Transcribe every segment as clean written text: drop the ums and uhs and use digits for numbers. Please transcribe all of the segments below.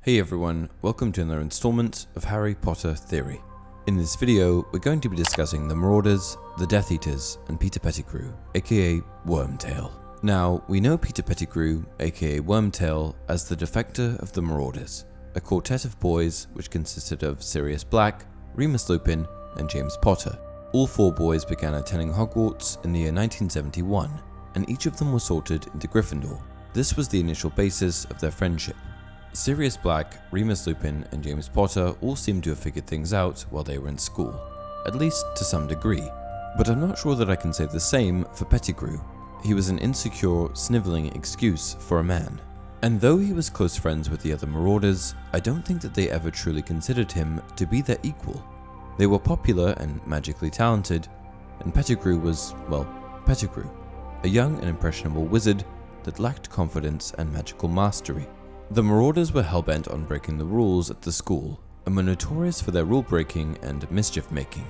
Hey everyone, welcome to another installment of Harry Potter Theory. In this video, we're going to be discussing the Marauders, the Death Eaters, and Peter Pettigrew AKA Wormtail. Now, we know Peter Pettigrew AKA Wormtail as the defector of the Marauders, a quartet of boys which consisted of Sirius Black, Remus Lupin, and James Potter. All four boys began attending Hogwarts in the year 1971, and each of them was sorted into Gryffindor. This was the initial basis of their friendship. Sirius Black, Remus Lupin, and James Potter all seem to have figured things out while they were in school, at least to some degree, but I'm not sure that I can say the same for Pettigrew. He was an insecure, snivelling excuse for a man. And though he was close friends with the other Marauders, I don't think that they ever truly considered him to be their equal. They were popular and magically talented, and Pettigrew was, well, Pettigrew, a young and impressionable wizard that lacked confidence and magical mastery. The Marauders were hellbent on breaking the rules at the school, and were notorious for their rule-breaking and mischief-making.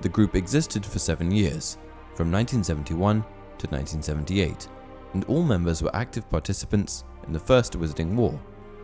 The group existed for 7 years, from 1971 to 1978, and all members were active participants in the First Wizarding War.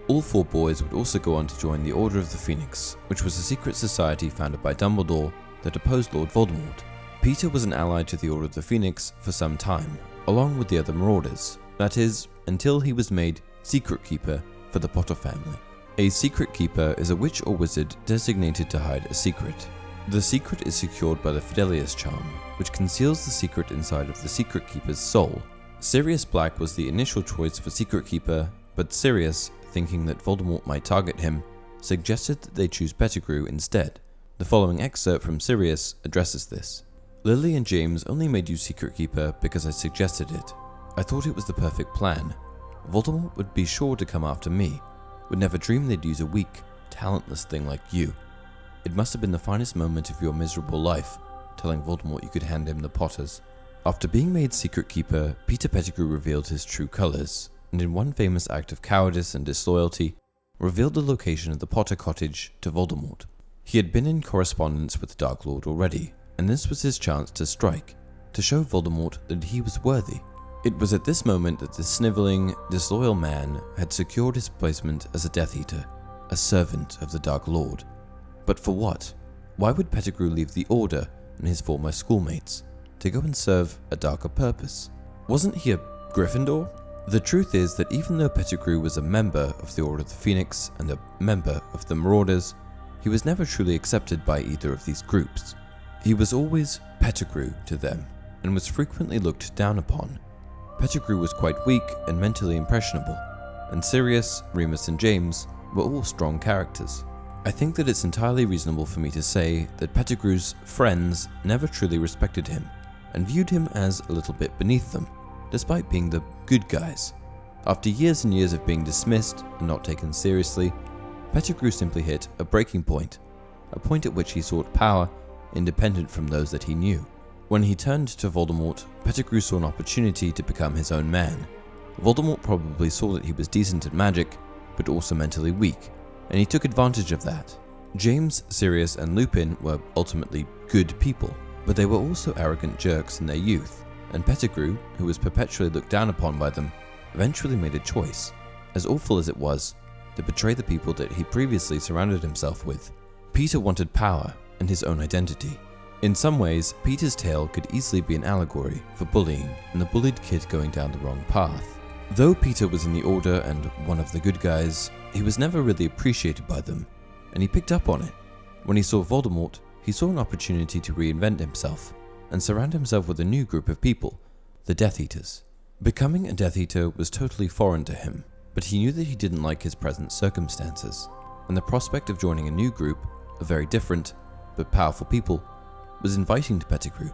All four boys would also go on to join the Order of the Phoenix, which was a secret society founded by Dumbledore that opposed Lord Voldemort. Peter was an ally to the Order of the Phoenix for some time, along with the other Marauders, that is, until he was made Secret Keeper for the Potter family. A Secret Keeper is a witch or wizard designated to hide a secret. The secret is secured by the Fidelius charm, which conceals the secret inside of the Secret Keeper's soul. Sirius Black was the initial choice for Secret Keeper, but Sirius, thinking that Voldemort might target him, suggested that they choose Pettigrew instead. The following excerpt from Sirius addresses this. "Lily and James only made you Secret Keeper because I suggested it. I thought it was the perfect plan. Voldemort would be sure to come after me, would never dream they'd use a weak, talentless thing like you. It must have been the finest moment of your miserable life, telling Voldemort you could hand him the Potters." After being made Secret Keeper, Peter Pettigrew revealed his true colors, and in one famous act of cowardice and disloyalty, revealed the location of the Potter cottage to Voldemort. He had been in correspondence with the Dark Lord already, and this was his chance to strike, to show Voldemort that he was worthy. It was at this moment that the sniveling, disloyal man had secured his placement as a Death Eater, a servant of the Dark Lord. But for what? Why would Pettigrew leave the Order and his former schoolmates to go and serve a darker purpose? Wasn't he a Gryffindor? The truth is that even though Pettigrew was a member of the Order of the Phoenix and a member of the Marauders, he was never truly accepted by either of these groups. He was always Pettigrew to them, and was frequently looked down upon. Pettigrew was quite weak and mentally impressionable, and Sirius, Remus, and James were all strong characters. I think that it's entirely reasonable for me to say that Pettigrew's friends never truly respected him, and viewed him as a little bit beneath them, despite being the good guys. After years and years of being dismissed and not taken seriously, Pettigrew simply hit a breaking point, a point at which he sought power independent from those that he knew. When he turned to Voldemort, Pettigrew saw an opportunity to become his own man. Voldemort probably saw that he was decent at magic, but also mentally weak, and he took advantage of that. James, Sirius, and Lupin were ultimately good people, but they were also arrogant jerks in their youth, and Pettigrew, who was perpetually looked down upon by them, eventually made a choice, as awful as it was, to betray the people that he previously surrounded himself with. Peter wanted power and his own identity. In some ways, Peter's tale could easily be an allegory for bullying and the bullied kid going down the wrong path. Though Peter was in the Order and one of the good guys, he was never really appreciated by them, and he picked up on it. When he saw Voldemort, he saw an opportunity to reinvent himself and surround himself with a new group of people, the Death Eaters. Becoming a Death Eater was totally foreign to him, but he knew that he didn't like his present circumstances, and the prospect of joining a new group of very different but powerful people was inviting to Pettigrew,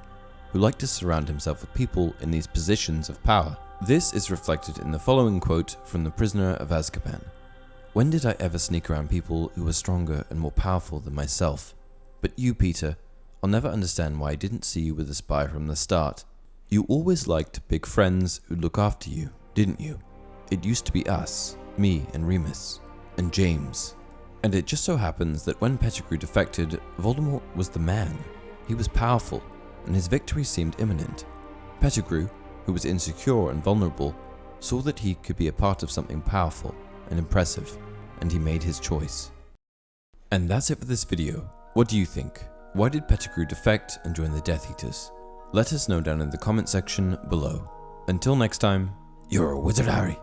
who liked to surround himself with people in these positions of power. This is reflected in the following quote from The Prisoner of Azkaban. "When did I ever sneak around people who were stronger and more powerful than myself? But you, Peter, I'll never understand why I didn't see you with a spy from the start. You always liked big friends who'd look after you, didn't you? It used to be us, me and Remus, and James." And it just so happens that when Pettigrew defected, Voldemort was the man. He was powerful, and his victory seemed imminent. Pettigrew, who was insecure and vulnerable, saw that he could be a part of something powerful and impressive. and he made his choice. And that's it for this video. What do you think? Why did Pettigrew defect and join the Death Eaters? Let us know down in the comment section below. Until next time, you're a wizard, Harry.